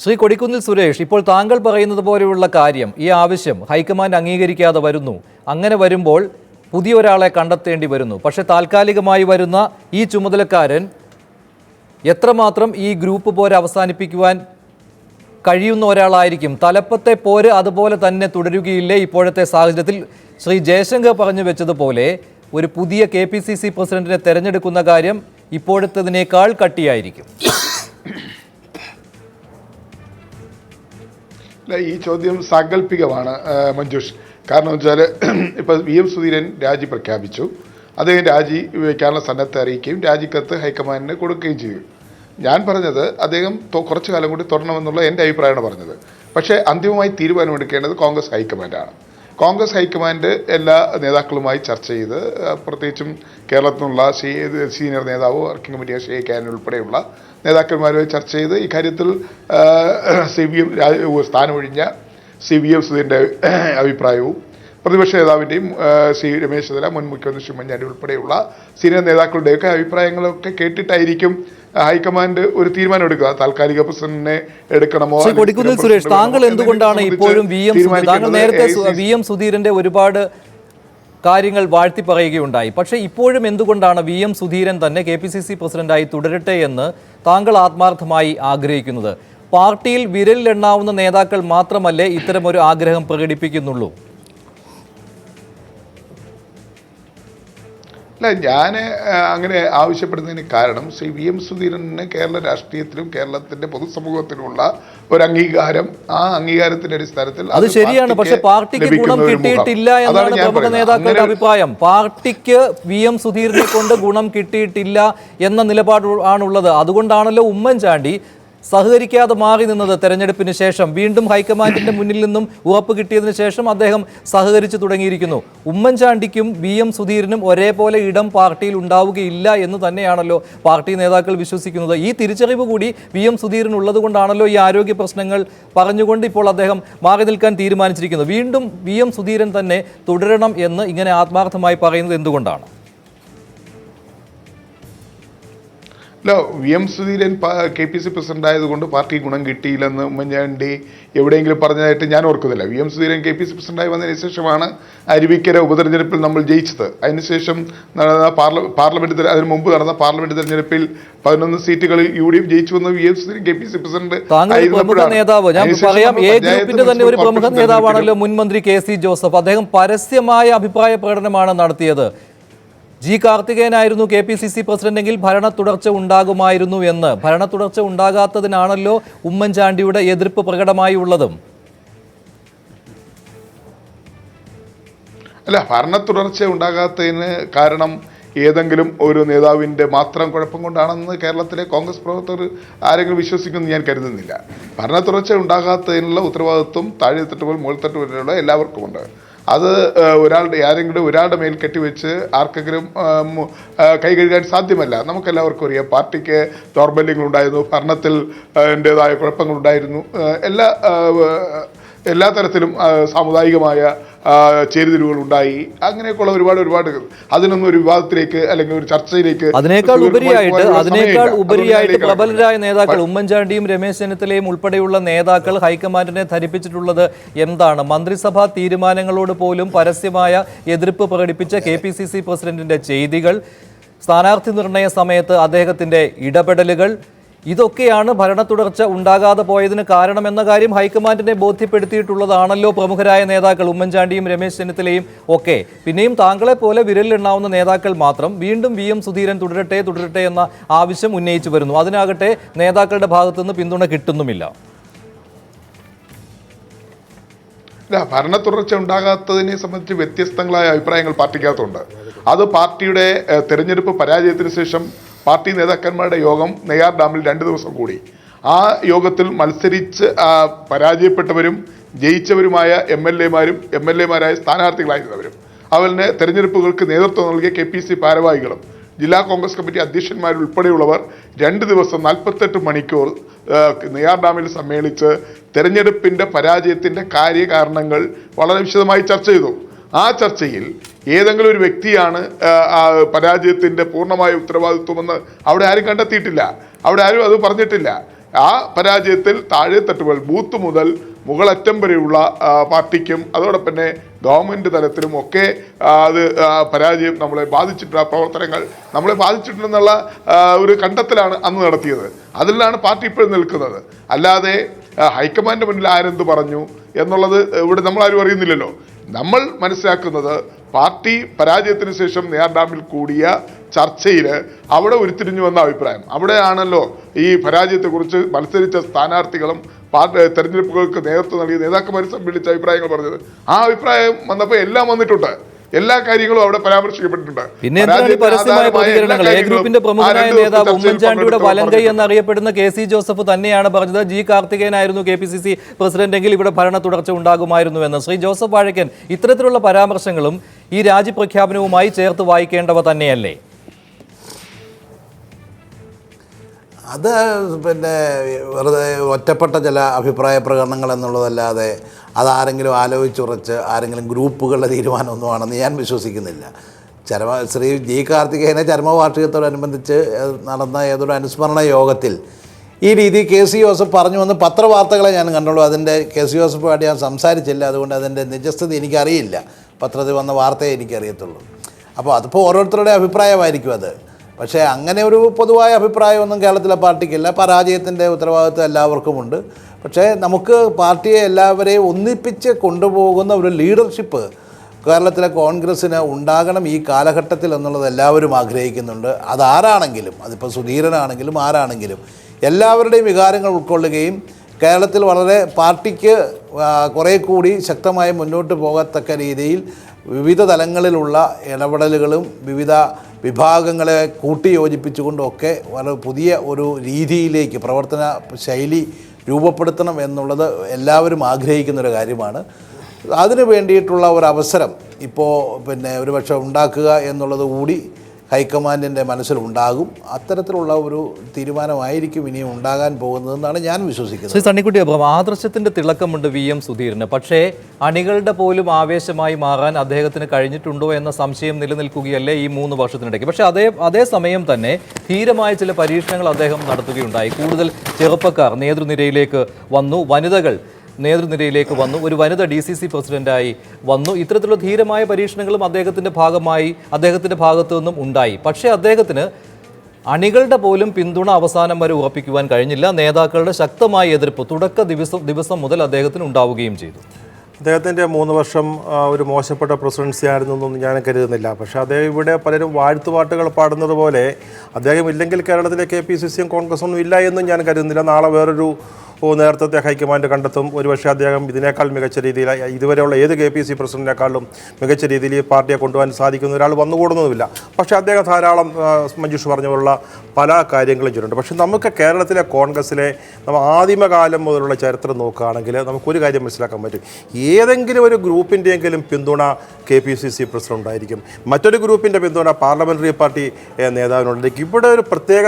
ശ്രീ കൊടിക്കുന്നിൽ സുരേഷ്, ഇപ്പോൾ താങ്കൾ പറയുന്നത് പോലെയുള്ള കാര്യം, ഈ ആവശ്യം ഹൈക്കമാൻഡ് അംഗീകരിക്കാതെ വരുന്നു. അങ്ങനെ വരുമ്പോൾ പുതിയ ഒരാളെ കണ്ടെത്തേണ്ടി വരുന്നു. പക്ഷേ താൽക്കാലികമായി വരുന്ന ഈ ചുമതലക്കാരൻ എത്രമാത്രം ഈ ഗ്രൂപ്പ് പോര് അവസാനിപ്പിക്കുവാൻ കഴിയുന്ന ഒരാളായിരിക്കും? തലപ്പത്തെ പോര് അതുപോലെ തന്നെ തുടരുകയില്ലേ ഇപ്പോഴത്തെ സാഹചര്യത്തിൽ? ശ്രീ ജയശങ്കർ പറഞ്ഞു വെച്ചതുപോലെ ഒരു പുതിയ KPCC പ്രസിഡന്റിനെ തെരഞ്ഞെടുക്കുന്ന കാര്യം ഇപ്പോഴത്തതിനേക്കാൾ കട്ടിയായിരിക്കും. ഈ ചോദ്യം സാങ്കല്പികമാണ് മഞ്ജുഷ്. കാരണം വെച്ചാൽ ഇപ്പോൾ VM സുധീരൻ രാജി പ്രഖ്യാപിച്ചു. അദ്ദേഹം രാജി വയ്ക്കാനുള്ള സന്നദ്ധത അറിയിക്കുകയും രാജിക്കത്ത് ഹൈക്കമാൻഡിന് കൊടുക്കുകയും ചെയ്തു. ഞാൻ പറഞ്ഞത് അദ്ദേഹം കുറച്ചു കാലം കൂടി തുടരണമെന്നുള്ള എൻ്റെ അഭിപ്രായമാണ് പറഞ്ഞത്. പക്ഷേ അന്തിമമായി തീരുമാനമെടുക്കേണ്ടത് കോൺഗ്രസ് ഹൈക്കമാൻഡാണ്. കോൺഗ്രസ് ഹൈക്കമാൻഡ് എല്ലാ നേതാക്കളുമായി ചർച്ച ചെയ്ത്, പ്രത്യേകിച്ചും കേരളത്തിൽ നിന്നുള്ള സീനിയർ നേതാവ്, വർക്കിംഗ് കമ്മിറ്റി ഷെയ്ഖാൻ ഉൾപ്പെടെയുള്ള നേതാക്കന്മാരുമായി ചർച്ച ചെയ്ത് ഇക്കാര്യത്തിൽ സ്ഥാനമൊഴിഞ്ഞ VM സുധീരൻ്റെ അഭിപ്രായവും പ്രതിപക്ഷ നേതാവിൻ്റെയും ശ്രീ രമേശ് ചെന്നിത്തല, മുൻ മുഖ്യമന്ത്രി ശ്രീ ഉമ്മൻചാണ്ടി ഉൾപ്പെടെയുള്ള സീനിയർ നേതാക്കളുടെയൊക്കെ അഭിപ്രായങ്ങളൊക്കെ കേട്ടിട്ടായിരിക്കും ഹൈക്കമാൻഡ് ഒരു തീരുമാനം എടുക്കുക. താൽക്കാലിക പ്രസിഡന്റിനെ എടുക്കണമോ? കൊടിക്കുന്നിൽ സുരേഷ്, താങ്കൾ എന്തുകൊണ്ടാണ് ഇപ്പോഴും താങ്കൾ നേരത്തെ VM സുധീരന്റെ ഒരുപാട് കാര്യങ്ങൾ വാഴ്ത്തി പറയുകയുണ്ടായി. പക്ഷേ ഇപ്പോഴും എന്തുകൊണ്ടാണ് VM സുധീരൻ തന്നെ KPCC പ്രസിഡന്റായി തുടരട്ടെ എന്ന് താങ്കൾ ആത്മാർത്ഥമായി ആഗ്രഹിക്കുന്നത്? പാർട്ടിയിൽ വിരലിലെണ്ണാവുന്ന നേതാക്കൾ മാത്രമല്ലേ ഇത്തരമൊരു ആഗ്രഹം പ്രകടിപ്പിക്കുന്നുള്ളൂ? അല്ല, ഞാൻ അങ്ങനെ ആവശ്യപ്പെടുന്നതിന് കാരണം ശ്രീ VM സുധീരന് കേരള രാഷ്ട്രീയത്തിലും കേരളത്തിന്റെ പൊതുസമൂഹത്തിലുമുള്ള ഒരു അംഗീകാരം, ആ അംഗീകാരത്തിന്റെ അടിസ്ഥാനത്തിൽ അത് ശരിയാണ്. പക്ഷെ പാർട്ടിക്ക് ഗുണം കിട്ടിയിട്ടില്ല എന്നാണ് പ്രമുഖ നേതാക്കളുടെ അഭിപ്രായം. പാർട്ടിക്ക് VM സുധീരനെ കൊണ്ട് ഗുണം കിട്ടിയിട്ടില്ല എന്ന നിലപാട് ആണുള്ളത്. അതുകൊണ്ടാണല്ലോ ഉമ്മൻചാണ്ടി സഹകരിക്കാതെ മാറി നിന്നത്. തെരഞ്ഞെടുപ്പിന് ശേഷം വീണ്ടും ഹൈക്കമാൻഡിന്റെ മുന്നിൽ നിന്നും ഉറപ്പ് കിട്ടിയതിന് ശേഷം അദ്ദേഹം സഹകരിച്ചു തുടങ്ങിയിരിക്കുന്നു. ഉമ്മൻചാണ്ടിക്കും VM സുധീരനും ഒരേപോലെ ഇടം പാർട്ടിയിൽ ഉണ്ടാവുകയില്ല എന്ന് തന്നെയാണല്ലോ പാർട്ടി നേതാക്കൾ വിശ്വസിക്കുന്നത്. ഈ തിരിച്ചറിവ് കൂടി VM സുധീരൻ ഉള്ളത് കൊണ്ടാണല്ലോ ഈ ആരോഗ്യ പ്രശ്നങ്ങൾ പറഞ്ഞുകൊണ്ട് ഇപ്പോൾ അദ്ദേഹം മാറി നിൽക്കാൻ തീരുമാനിച്ചിരിക്കുന്നത്. വീണ്ടും VM സുധീരൻ തന്നെ തുടരണം എന്ന് ഇങ്ങനെ ആത്മാർത്ഥമായി പറയുന്നത് എന്തുകൊണ്ടാണ്? അല്ല, VM സുധീരൻ KPCC പ്രസിഡന്റ് ആയതുകൊണ്ട് പാർട്ടി ഗുണം കിട്ടിയില്ലെന്ന് ഉമ്മൻചാണ്ടി എവിടെയെങ്കിലും പറഞ്ഞതായിട്ട് ഞാൻ ഓർക്കുന്നില്ല. VM സുധീരൻ KPCC പ്രസിഡന്റായി വന്നതിന് ശേഷമാണ് അരുവിക്കര ഉപതെരഞ്ഞെടുപ്പിൽ നമ്മൾ ജയിച്ചത്. അതിനുശേഷം നടന്ന പാർലമെന്റ് അതിന് മുമ്പ് നടന്ന പാർലമെന്റ് തെരഞ്ഞെടുപ്പിൽ 11 സീറ്റുകളിൽ UDF ജയിച്ചു വന്ന VM സുധീരൻ KPCC പ്രസിഡന്റ് നേതാവ്. ഞാൻ പറയാം, A ഗ്രൂപ്പിന്റെ തന്നെ ഒരു പ്രമുഖ നേതാവാണല്ലോ മുൻ മന്ത്രി KC ജോസഫ്. അദ്ദേഹം പരസ്യമായ അഭിപ്രായ പ്രകടനമാണ് നടത്തിയത്. G കാർത്തികേയനായിരുന്നു KPCC പ്രസിഡന്റെങ്കിൽ ഭരണ തുടർച്ച ഉണ്ടാകുമായിരുന്നു എന്ന്. ഭരണ തുടർച്ച ഉണ്ടാകാത്തതിനാണല്ലോ ഉമ്മൻചാണ്ടിയുടെ എതിർപ്പ് പ്രകടമായി ഉള്ളതും. അല്ല, ഭരണ തുടർച്ച ഉണ്ടാകാത്തതിന് കാരണം ഏതെങ്കിലും ഒരു നേതാവിൻ്റെ മാത്രം കുഴപ്പം കൊണ്ടാണെന്ന് കേരളത്തിലെ കോൺഗ്രസ് പ്രവർത്തകർ ആരെങ്കിലും വിശ്വസിക്കുമെന്ന് ഞാൻ കരുതുന്നില്ല. ഭരണ തുടർച്ച ഉണ്ടാകാത്തതിനുള്ള ഉത്തരവാദിത്വം താഴെത്തട്ട് മുതൽ മുകൾത്തട്ട് വരെയുള്ള എല്ലാവർക്കും ഉണ്ട്. അത് ആരെങ്കിലും ഒരാളുടെ മേൽ കെട്ടിവെച്ച് ആർക്കെങ്കിലും കൈ കഴുകാൻ സാധ്യമല്ല. നമുക്കെല്ലാവർക്കും അറിയാം, പാർട്ടിക്ക് ദൗർബല്യങ്ങളുണ്ടായിരുന്നു, ഭരണത്തിൽ അതിൻ്റെതായ കുഴപ്പങ്ങളുണ്ടായിരുന്നു, എല്ലാ തരത്തിലും സാമുദായികമായ ചേരിതിരിവുകൾ ഉണ്ടായി. അങ്ങനെയൊക്കെയുള്ള ഒരുപാട് അതിനൊന്നും ഒരു വിവാദത്തിലേക്ക് അല്ലെങ്കിൽ ഒരു ചർച്ചയിലേക്ക് അതിനേക്കാൾ ഉപരിയായിട്ട് പ്രബലരായ നേതാക്കൾ ഉമ്മൻചാണ്ടിയും രമേശ് ചെന്നിത്തലയും ഉൾപ്പെടെയുള്ള നേതാക്കൾ ഹൈക്കമാൻഡിനെ ധരിപ്പിച്ചിട്ടുള്ളത് എന്താണ്? മന്ത്രിസഭാ തീരുമാനങ്ങളോട് പോലും പരസ്യമായ എതിർപ്പ് പ്രകടിപ്പിച്ച KPCC പ്രസിഡന്റിന്റെ ചെയ്തികൾ, സ്ഥാനാർത്ഥി നിർണയ സമയത്ത് അദ്ദേഹത്തിന്റെ ഇടപെടലുകൾ, ഇതൊക്കെയാണ് ഭരണ തുടർച്ച ഉണ്ടാകാതെ പോയതിന് കാരണമെന്ന കാര്യം ഹൈക്കമാൻഡിനെ ബോധ്യപ്പെടുത്തിയിട്ടുള്ളതാണല്ലോ പ്രമുഖരായ നേതാക്കൾ ഉമ്മൻചാണ്ടിയും രമേശ് ചെന്നിത്തലയും ഒക്കെ. പിന്നെയും താങ്കളെ പോലെ വിരലിലെണ്ണാവുന്ന നേതാക്കൾ മാത്രം വീണ്ടും VM സുധീരൻ തുടരട്ടെ എന്ന ആവശ്യം ഉന്നയിച്ചു വരുന്നു. അതിനാകട്ടെ നേതാക്കളുടെ ഭാഗത്തുനിന്ന് പിന്തുണ കിട്ടുന്നുമില്ല. ഭരണ തുടർച്ച ഉണ്ടാകാത്തതിനെ സംബന്ധിച്ച് വ്യത്യസ്തങ്ങളായ അഭിപ്രായങ്ങൾ പാർട്ടിക്കകത്തുണ്ട്. അത് പാർട്ടിയുടെ തെരഞ്ഞെടുപ്പ് പരാജയത്തിന് ശേഷം പാർട്ടി നേതാക്കന്മാരുടെ യോഗം നെയ്യാർ ഡാമിൽ 2 ദിവസം കൂടി. ആ യോഗത്തിൽ മത്സരിച്ച് പരാജയപ്പെട്ടവരും ജയിച്ചവരുമായ MLA-മാരായ സ്ഥാനാർത്ഥികളായിരുന്നവരും അതുപോലെ തെരഞ്ഞെടുപ്പുകൾക്ക് നേതൃത്വം നൽകിയ KPCC ഭാരവാഹികളും ജില്ലാ കോൺഗ്രസ് കമ്മിറ്റി അധ്യക്ഷന്മാരുൾപ്പെടെയുള്ളവർ 2 ദിവസം 48 മണിക്കൂർ നെയ്യാർ ഡാമിൽ സമ്മേളിച്ച് തെരഞ്ഞെടുപ്പിന്റെ പരാജയത്തിന്റെ കാര്യകാരണങ്ങൾ വളരെ വിശദമായി ചർച്ച ചെയ്തു. ആ ചർച്ചയിൽ ഏതെങ്കിലും ഒരു വ്യക്തിയാണ് പരാജയത്തിന്റെ പൂർണ്ണമായ ഉത്തരവാദിത്വമെന്ന് അവിടെ ആരും കണ്ടെത്തിയിട്ടില്ല, അവിടെ ആരും അത് പറഞ്ഞിട്ടില്ല. ആ പരാജയത്തിൽ താഴെത്തട്ടുകൾ ബൂത്ത് മുതൽ മുകളറ്റം വരെയുള്ള പാർട്ടിക്കും അതോടൊപ്പം തന്നെ ഗവൺമെൻറ് തലത്തിലും ഒക്കെ അത് പരാജയം നമ്മളെ ബാധിച്ചിട്ടുള്ള പ്രവർത്തനങ്ങൾ നമ്മളെ ബാധിച്ചിട്ടുണ്ടെന്നുള്ള ഒരു കണ്ടെത്തലാണ് അന്ന് നടത്തിയത്. അതിലാണ് പാർട്ടി ഇപ്പോഴും നിൽക്കുന്നത്. അല്ലാതെ ഹൈക്കമാൻഡ് മുന്നിൽ ആരെന്ത് പറഞ്ഞു എന്നുള്ളത് ഇവിടെ നമ്മളാരും അറിയുന്നില്ലല്ലോ. നമ്മൾ മനസ്സിലാക്കുന്നത് പാർട്ടി പരാജയത്തിന് ശേഷം നെയ്യാർ ഡാമിൽ കൂടിയ ചർച്ചയിൽ അവിടെ ഉരുത്തിരിഞ്ഞു വന്ന അഭിപ്രായം, അവിടെയാണല്ലോ ഈ പരാജയത്തെക്കുറിച്ച് മത്സരിച്ച സ്ഥാനാർത്ഥികളും തെരഞ്ഞെടുപ്പുകൾക്ക് നേതൃത്വം നൽകിയ നേതാക്കന്മാരെ സംബന്ധിച്ച അഭിപ്രായങ്ങൾ പറഞ്ഞത്. ആ അഭിപ്രായം വന്നപ്പോൾ എല്ലാം വന്നിട്ടുണ്ട്, എല്ലാ കാര്യങ്ങളും അവിടെ പരാമർശിക്കപ്പെട്ടിട്ടുണ്ട്. പിന്നെ പരസ്യമായ പ്രതികരണങ്ങൾ എ ഗ്രൂപ്പിന്റെ പ്രമുഖനായ നേതാവ് ഉമ്മൻചാണ്ടിയുടെ വലങ്കൈ എന്നറിയപ്പെടുന്ന കെ.സി. ജോസഫ് തന്നെയാണ് പറഞ്ഞത് ജി കാർത്തികേയനായിരുന്നു KPCC പ്രസിഡന്റ് എങ്കിൽ ഇവിടെ ഭരണ തുടർച്ച ഉണ്ടാകുമായിരുന്നുവെന്ന്. ശ്രീ ജോസഫ് വാഴക്കൻ, ഇത്തരത്തിലുള്ള പരാമർശങ്ങളും ഈ രാജിപ്രഖ്യാപനവുമായി ചേർത്ത് വായിക്കേണ്ടവ തന്നെയല്ലേ? അത് പിന്നെ വെറുതെ ഒറ്റപ്പെട്ട ചില അഭിപ്രായ പ്രകടനങ്ങൾ എന്നുള്ളതല്ലാതെ അതാരെങ്കിലും ആലോചിച്ചുറച്ച് ആരെങ്കിലും ഗ്രൂപ്പുകളുടെ തീരുമാനമൊന്നുമാണെന്ന് ഞാൻ വിശ്വസിക്കുന്നില്ല. ശ്രീ ജി കാർത്തികേയനെ ചരമവാർഷികത്തോടനുബന്ധിച്ച് നടന്ന ഏതൊരു അനുസ്മരണ യോഗത്തിൽ ഈ രീതി കെ.സി. ജോസഫ് പറഞ്ഞു വന്ന് പത്രവാർത്തകളെ ഞാൻ കണ്ടുള്ളൂ. അതിൻ്റെ കെ.സി. ജോസഫുമായിട്ട് ഞാൻ സംസാരിച്ചില്ല, അതുകൊണ്ട് അതിൻ്റെ നിജസ്ഥിതി എനിക്കറിയില്ല. പത്രത്തിൽ വന്ന വാർത്തയെ എനിക്കറിയത്തുള്ളൂ. അപ്പോൾ അതിപ്പോൾ ഓരോരുത്തരുടെ അഭിപ്രായമായിരിക്കും അത്. പക്ഷേ അങ്ങനെ ഒരു പൊതുവായ അഭിപ്രായമൊന്നും കേരളത്തിലെ പാർട്ടിക്കില്ല. പരാജയത്തിൻ്റെ ഉത്തരവാദിത്വം എല്ലാവർക്കുമുണ്ട്. പക്ഷേ നമുക്ക് പാർട്ടിയെ എല്ലാവരെയും ഒന്നിപ്പിച്ച് കൊണ്ടുപോകുന്ന ഒരു ലീഡർഷിപ്പ് കേരളത്തിലെ കോൺഗ്രസ്സിന് ഉണ്ടാകണം ഈ കാലഘട്ടത്തിൽ എന്നുള്ളത് എല്ലാവരും ആഗ്രഹിക്കുന്നുണ്ട്. അതാരാണെങ്കിലും, അതിപ്പോൾ സുധീരനാണെങ്കിലും ആരാണെങ്കിലും എല്ലാവരുടെയും വികാരങ്ങൾ ഉൾക്കൊള്ളുകയും കേരളത്തിൽ വളരെ പാർട്ടിക്ക് കുറേ കൂടി ശക്തമായി മുന്നോട്ട് പോകത്തക്ക രീതിയിൽ വിവിധ തലങ്ങളിലുള്ള ഇടപെടലുകളും വിവിധ വിഭാഗങ്ങളെ കൂട്ടിയോജിപ്പിച്ചുകൊണ്ടൊക്കെ വളരെ പുതിയ ഒരു രീതിയിലേക്ക് പ്രവർത്തന ശൈലി രൂപപ്പെടുത്തണം എന്നുള്ളത് എല്ലാവരും ആഗ്രഹിക്കുന്നൊരു കാര്യമാണ്. അതിനു വേണ്ടിയിട്ടുള്ള ഒരു അവസരം ഇപ്പോൾ പിന്നെ ഒരുപക്ഷെ ഉണ്ടാക്കുക എന്നുള്ളത് കൂടി ഹൈക്കമാൻഡിൻ്റെ മനസ്സിലുണ്ടാകും. അത്തരത്തിലുള്ള ഒരു തീരുമാനമായിരിക്കും ഇനിയും ഉണ്ടാകാൻ പോകുന്നതെന്നാണ് ഞാൻ വിശ്വസിക്കുന്നത്. ശ്രീ സണ്ണിക്കുട്ടി അബ്രഹാം, ആദർശത്തിൻ്റെ തിളക്കമുണ്ട് VM സുധീരന്. പക്ഷേ അണികളുടെ പോലും ആവേശമായി മാറാൻ അദ്ദേഹത്തിന് കഴിഞ്ഞിട്ടുണ്ടോ എന്ന സംശയം നിലനിൽക്കുകയല്ലേ ഈ 3 വർഷത്തിനിടയ്ക്ക്. പക്ഷേ അതേ സമയം തന്നെ ധീരമായ ചില പരീക്ഷണങ്ങൾ അദ്ദേഹം നടത്തുകയുണ്ടായി. കൂടുതൽ ചെറുപ്പക്കാർ നേതൃനിരയിലേക്ക് വന്നു, വനിതകൾ നേതൃനിരയിലേക്ക് വന്നു, ഒരു വനിത DCC പ്രസിഡന്റായി വന്നു. ഇത്തരത്തിലുള്ള ധീരമായ പരീക്ഷണങ്ങളും അദ്ദേഹത്തിൻ്റെ ഭാഗത്തു നിന്നും ഉണ്ടായി. പക്ഷേ അദ്ദേഹത്തിന് അണികളുടെ പോലും പിന്തുണ അവസാനം വരെ ഉറപ്പിക്കുവാൻ കഴിഞ്ഞില്ല. നേതാക്കളുടെ ശക്തമായ എതിർപ്പ് തുടക്ക ദിവസം മുതൽ അദ്ദേഹത്തിന് ഉണ്ടാവുകയും ചെയ്തു. അദ്ദേഹത്തിൻ്റെ 3 വർഷം ഒരു മോശപ്പെട്ട പ്രസിഡൻസി ആയിരുന്നൊന്നും ഞാൻ കരുതുന്നില്ല. പക്ഷേ അദ്ദേഹം ഇവിടെ പലരും വാഴ്ത്തുപാട്ടുകൾ പാടുന്നത് പോലെ അദ്ദേഹം ഇല്ലെങ്കിൽ കേരളത്തിലെ KPCCയും കോൺഗ്രസ്സൊന്നും ഇല്ല എന്നും ഞാൻ കരുതുന്നില്ല. നാളെ വേറൊരു നേതൃത്വത്തെ ഹൈക്കമാൻഡ് കണ്ടെത്തും. ഒരുപക്ഷെ അദ്ദേഹം ഇതിനേക്കാൾ മികച്ച രീതിയിൽ ഇതുവരെയുള്ള ഏത് KPCC പ്രസിഡന്റിനേക്കാളും മികച്ച രീതിയിൽ ഈ പാർട്ടിയെ കൊണ്ടുപോകാൻ സാധിക്കുന്ന ഒരാൾ വന്നുകൂടുന്നതുമില്ല. പക്ഷേ അദ്ദേഹം ധാരാളം മഞ്ജുഷ് പറഞ്ഞുള്ള പല കാര്യങ്ങളും ചെയ്തിട്ടുണ്ട്. പക്ഷേ നമുക്ക് കേരളത്തിലെ കോൺഗ്രസ്സിലെ നമ്മൾ ആദിമകാലം മുതലുള്ള ചരിത്രം നോക്കുകയാണെങ്കിൽ നമുക്കൊരു കാര്യം മനസ്സിലാക്കാൻ പറ്റും. ഏതെങ്കിലും ഒരു ഗ്രൂപ്പിൻ്റെയെങ്കിലും പിന്തുണ KPCC പ്രസിഡന്റായിരിക്കും, മറ്റൊരു ഗ്രൂപ്പിൻ്റെ പിന്തുണ പാർലമെൻ്ററി പാർട്ടി നേതാവിനുണ്ടായിരിക്കും. ഇവിടെ ഒരു പ്രത്യേക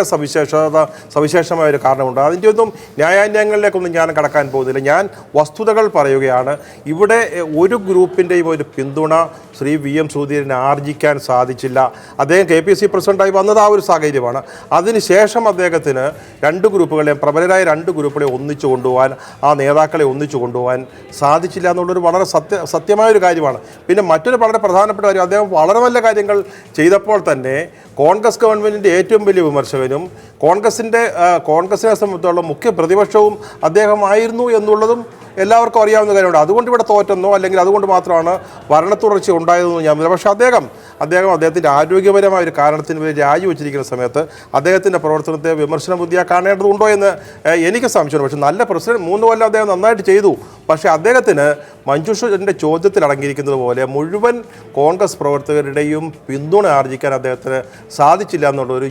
സവിശേഷമായ ഒരു കാരണമുണ്ട്. അതിൻ്റെ ഒന്നും ന്യായാന്യായങ്ങളിലേക്കൊന്നും ഞാൻ കടക്കാൻ പോകുന്നില്ല. ഞാൻ വസ്തുതകൾ പറയുകയാണ്. ഇവിടെ ഒരു ഗ്രൂപ്പിൻ്റെയും ഒരു പിന്തുണ ശ്രീ VM സുധീരന് ആർജിക്കാൻ സാധിച്ചില്ല. അദ്ദേഹം KPCC പ്രസിഡന്റായി വന്നത് ആ ഒരു സാഹചര്യമാണ്. അതിനുശേഷം അദ്ദേഹത്തിന് 2 ഗ്രൂപ്പുകളെയും പ്രബലരായ 2 ഗ്രൂപ്പുകളെ ഒന്നിച്ചു കൊണ്ടുപോകാൻ, ആ നേതാക്കളെ ഒന്നിച്ചു കൊണ്ടുപോകാൻ സാധിച്ചില്ല എന്നുള്ളൊരു വളരെ സത്യമായൊരു കാര്യമാണ്. പിന്നെ മറ്റൊരു വളരെ പ്രധാനപ്പെട്ട കാര്യം, അദ്ദേഹം വളരെ നല്ല കാര്യങ്ങൾ ചെയ്തപ്പോൾ തന്നെ കോൺഗ്രസ് ഗവൺമെൻറ്റിൻ്റെ ഏറ്റവും വലിയ വിമർശകനും കോൺഗ്രസിനെ സംബന്ധിച്ചുള്ള മുഖ്യ പ്രതിപക്ഷവും അദ്ദേഹമായിരുന്നു എന്നുള്ളതും എല്ലാവർക്കും അറിയാവുന്ന കാര്യമുണ്ട്. അതുകൊണ്ട് ഇവിടെ തോറ്റെന്നോ അല്ലെങ്കിൽ അതുകൊണ്ട് മാത്രമാണ് ഭരണത്തുടർച്ച ഉണ്ടായതെന്നോ ഞാൻ പറയില്ല. പക്ഷേ അദ്ദേഹത്തിൻ്റെ ആരോഗ്യപരമായ ഒരു കാരണത്തിന് വേണ്ടി രാജിവെച്ചിരിക്കുന്ന സമയത്ത് അദ്ദേഹത്തിൻ്റെ പ്രവർത്തനത്തെ വിമർശന ബുദ്ധിയാ കാണേണ്ടതുണ്ടോ എന്ന് എനിക്ക് സംശയമുണ്ട്. പക്ഷേ നല്ല പ്രസിഡന്റ് 3 കൊല്ലം അദ്ദേഹം നന്നായിട്ട് ചെയ്തു. പക്ഷേ അദ്ദേഹത്തിന് മഞ്ജുഷിൻ്റെ ചോദ്യത്തിൽ അടങ്ങിയിരിക്കുന്നത് പോലെ മുഴുവൻ കോൺഗ്രസ് പ്രവർത്തകരുടെയും പിന്തുണ ആർജിക്കാൻ അദ്ദേഹത്തിന് സാധിച്ചില്ല എന്നുള്ളൊരു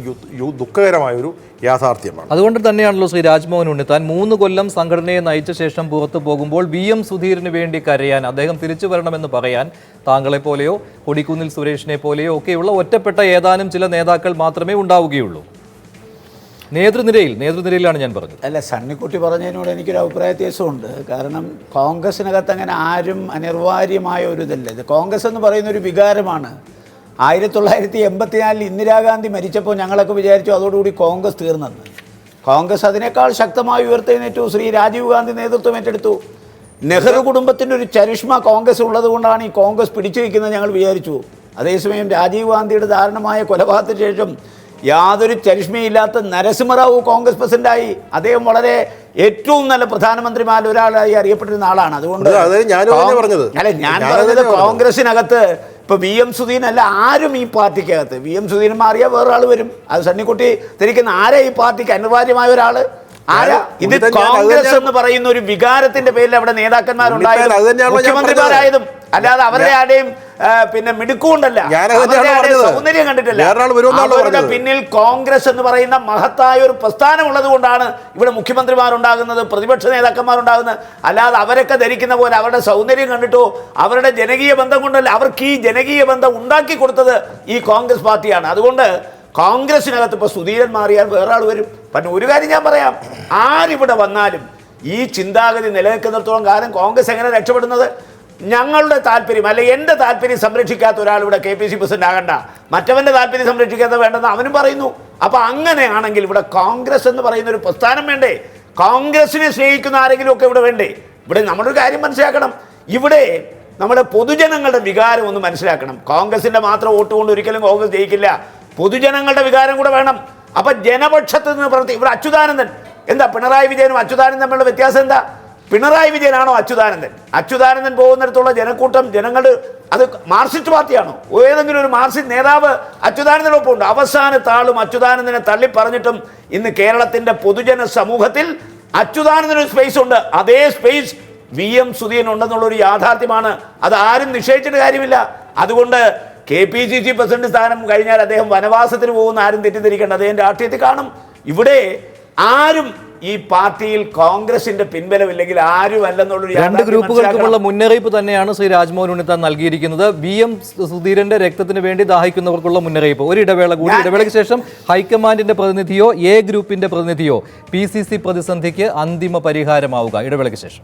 ദുഃഖകരമായൊരു യാഥാർത്ഥ്യമാണ്. അതുകൊണ്ട് തന്നെയാണല്ലോ ശ്രീ രാജ്മോഹൻ ഉണ്ണിത്താൻ 3 കൊല്ലം സംഘടനയെ നയിച്ച ശേഷം പുറത്തു പോകുമ്പോൾ VM സുധീരന് വേണ്ടി കരയാൻ, അദ്ദേഹം തിരിച്ചു വരണമെന്ന് പറയാൻ താങ്കളെപ്പോലെയോ കൊടിക്കുന്നിൽ സുരേഷിനെ പോലെയോ ഒക്കെയുള്ള ഒറ്റപ്പെട്ട ഏതാനും ചില നേതാക്കൾ മാത്രമേ ഉണ്ടാവുകയുള്ളൂ. നേതൃനിരയിലാണ് ഞാൻ പറഞ്ഞത്. അല്ല, സണ്ണിക്കുട്ടി പറഞ്ഞതിനോട് എനിക്കൊരു അഭിപ്രായ വ്യത്യാസമുണ്ട്. കാരണം കോൺഗ്രസിനകത്ത് അങ്ങനെ ആരും അനിർവാര്യമായ ഒരു ഇതല്ല. ഇത് കോൺഗ്രസ് എന്ന് പറയുന്ന ഒരു വികാരമാണ്. 1984 ഇന്ദിരാഗാന്ധി മരിച്ചപ്പോൾ ഞങ്ങളൊക്കെ വിചാരിച്ചു അതോടുകൂടി കോൺഗ്രസ് തീർന്നെന്ന്. കോൺഗ്രസ് അതിനേക്കാൾ ശക്തമായി ഉയർത്തെഴുന്നേറ്റു. ശ്രീ രാജീവ് ഗാന്ധി നേതൃത്വം ഏറ്റെടുത്തു. നെഹ്റു കുടുംബത്തിൻ്റെ ഒരു ചരിഷ്മ കോൺഗ്രസ് ഉള്ളത് കൊണ്ടാണ് ഈ കോൺഗ്രസ് പിടിച്ചു വയ്ക്കുന്നത് ഞങ്ങൾ വിചാരിച്ചു. അതേസമയം രാജീവ് ഗാന്ധിയുടെ ദാരുണമായ കൊലപാതകത്തിന് ശേഷം യാതൊരു ചരിഷ്മയില്ലാത്ത നരസിംഹറാവു കോൺഗ്രസ് പ്രസിഡന്റായി. അദ്ദേഹം വളരെ ഏറ്റവും നല്ല പ്രധാനമന്ത്രിമാരിൽ ഒരാളായി അറിയപ്പെട്ടിരുന്ന ആളാണ്. അതുകൊണ്ട് ഞാൻ പറഞ്ഞത് കോൺഗ്രസിനകത്ത് ഇപ്പൊ VM സുധീരൻ അല്ല ആരും ഈ പാർട്ടിക്കകത്ത്. VM സുധീരൻ മാറിയാൽ വേറൊരാൾ വരും. അത് സണ്ണിക്കുട്ടി തിരിക്കുന്ന ആരാ ഈ പാർട്ടിക്ക് അനിവാര്യമായ ഒരാള് ആരാ? ഇത് കോൺഗ്രസ് എന്ന് പറയുന്ന ഒരു വികാരത്തിന്റെ പേരിൽ അവിടെ നേതാക്കന്മാരുണ്ടായതും മുഖ്യമന്ത്രിമാരായതും അല്ലാതെ അവരുടെ ആരുടെയും പിന്നെ മിടുക്കുകൊണ്ടല്ല, സൗന്ദര്യം കണ്ടിട്ടില്ല. അവരുടെ പിന്നിൽ കോൺഗ്രസ് എന്ന് പറയുന്ന മഹത്തായ ഒരു പ്രസ്ഥാനം ഉള്ളത് കൊണ്ടാണ് ഇവിടെ മുഖ്യമന്ത്രിമാരുണ്ടാകുന്നത്, പ്രതിപക്ഷ നേതാക്കന്മാരുണ്ടാകുന്നത്. അല്ലാതെ അവരൊക്കെ ധരിക്കുന്ന പോലെ അവരുടെ സൗന്ദര്യം കണ്ടിട്ടോ അവരുടെ ജനകീയ ബന്ധം കൊണ്ടല്ല. അവർക്ക് ഈ ജനകീയ ബന്ധം ഉണ്ടാക്കി കൊടുത്തത് ഈ കോൺഗ്രസ് പാർട്ടിയാണ്. അതുകൊണ്ട് കോൺഗ്രസിനകത്ത് ഇപ്പോൾ സുധീരൻ മാറിയാൽ വേറെ ആൾ വരും. പിന്നെ ഒരു കാര്യം ഞാൻ പറയാം, ആരിവിടെ വന്നാലും ഈ ചിന്താഗതി നിലനിൽക്കുന്നിടത്തോളം കാലം കോൺഗ്രസ് എങ്ങനെ രക്ഷപ്പെടുന്നത്? ഞങ്ങളുടെ താല്പര്യം അല്ലെ എൻ്റെ താല്പര്യം സംരക്ഷിക്കാത്ത ഒരാൾ ഇവിടെ KPC പ്രസിഡന്റ് ആകണ്ട, മറ്റവൻ്റെ താല്പര്യം സംരക്ഷിക്കാത്ത വേണ്ടെന്ന് അവനും പറയുന്നു. അപ്പം അങ്ങനെയാണെങ്കിൽ ഇവിടെ കോൺഗ്രസ് എന്ന് പറയുന്ന ഒരു പ്രസ്ഥാനം വേണ്ടേ? കോൺഗ്രസിനെ സ്നേഹിക്കുന്ന ആരെങ്കിലും ഒക്കെ ഇവിടെ വേണ്ടേ? ഇവിടെ നമ്മളൊരു കാര്യം മനസ്സിലാക്കണം, ഇവിടെ നമ്മുടെ പൊതുജനങ്ങളുടെ വികാരം ഒന്ന് മനസ്സിലാക്കണം. കോൺഗ്രസിൻ്റെ മാത്രം വോട്ട് കൊണ്ട് ഒരിക്കലും കോൺഗ്രസ് ജയിക്കില്ല. പൊതുജനങ്ങളുടെ വികാരം കൂടെ വേണം. അപ്പൊ ജനപക്ഷത്ത് നിന്ന് പ്രവർത്തി ഇവിടെ അച്യുതാനന്ദൻ എന്താ പിണറായി വിജയനും അച്യുതാനന്ദൻ തമ്മിലുള്ള വ്യത്യാസം എന്താ? പിണറായി വിജയനാണോ അച്യുതാനന്ദൻ? അച്യുതാനന്ദൻ പോകുന്നിടത്തുള്ള ജനക്കൂട്ടം ജനങ്ങൾ അത് മാർക്സിസ്റ്റ് പാർട്ടിയാണോ? ഏതെങ്കിലും ഒരു മാർക്സിസ്റ്റ് നേതാവ് അച്യുതാനന്ദനൊപ്പം ഉണ്ട്? അവസാനത്താളും അച്യുതാനന്ദനെ തള്ളി പറഞ്ഞിട്ടും ഇന്ന് കേരളത്തിന്റെ പൊതുജന സമൂഹത്തിൽ അച്യുതാനന്ദനൊരു സ്പേസ് ഉണ്ട്. അതേ സ്പേസ് VM സുധീരൻ ഉണ്ടെന്നുള്ളൊരു യാഥാർത്ഥ്യമാണ്. അത് ആരും നിഷേധിച്ചിട്ട് കാര്യമില്ല. അതുകൊണ്ട് KPCC പ്രസിഡന്റ് സ്ഥാനം കഴിഞ്ഞാൽ അദ്ദേഹം വനവാസത്തിന് പോകുന്ന ആരും തെറ്റിദ്ധരിക്കേണ്ട, അദ്ദേഹം രാഷ്ട്രീയത്തിൽ കാണും. ഇവിടെ ആരും ഈ പാർട്ടിയിൽ കോൺഗ്രസിന്റെ പിൻബലമില്ലെങ്കിൽ ആരും അല്ലെന്നുള്ളൊരു രണ്ട് ഗ്രൂപ്പുകൾക്കുമുള്ള മുന്നറിയിപ്പ് തന്നെയാണ് ശ്രീ രാജ്മോഹൻ ഉണ്ണിത്താൻ നൽകിയിരിക്കുന്നത്. VM സുധീരന്റെ രക്തത്തിന് വേണ്ടി ദാഹിക്കുന്നവർക്കുള്ള മുന്നറിയിപ്പ്. ഒരു ഇടവേള കൂടി, ഇടവേളയ്ക്ക് ശേഷം ഹൈക്കമാൻഡിന്റെ പ്രതിനിധിയോ A ഗ്രൂപ്പിന്റെ പ്രതിനിധിയോ PCC പ്രതിസന്ധിക്ക് അന്തിമ പരിഹാരമാവുക. ഇടവേളയ്ക്ക് ശേഷം